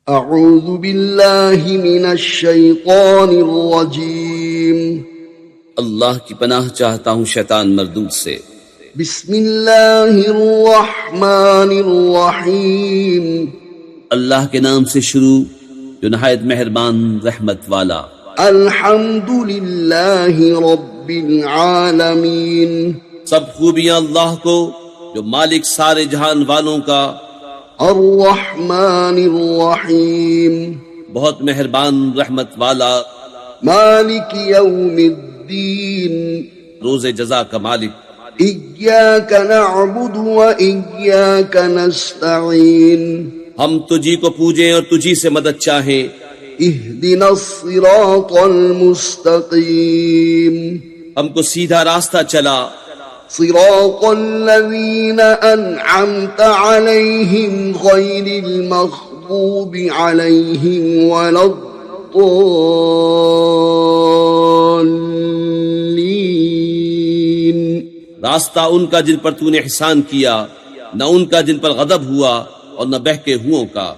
اعوذ باللہ من الشیطان الرجیم اللہ کی پناہ چاہتا ہوں شیطان مردود سے۔ بسم اللہ الرحمن الرحیم اللہ کے نام سے شروع جو نہایت مہربان رحمت والا۔ الحمد للہ رب العالمین سب خوبیاں اللہ کو جو مالک سارے جہان والوں کا۔ الرحمن الرحیم بہت مہربان رحمت والا۔ مالک یوم الدین روز جزا کا مالک۔ ایاک نعبد و ایاک نستعین ہم تجھی کو پوجیں اور تجھی سے مدد چاہیں۔ اہدنا الصراط المستقیم ہم کو سیدھا راستہ چلا۔ صراط الذین انعمت علیہم غیر المغضوب علیہم ولا الضالین راستہ ان کا جن پر تو نے احسان کیا، نہ ان کا جن پر غضب ہوا اور نہ بہکے ہوئوں کا۔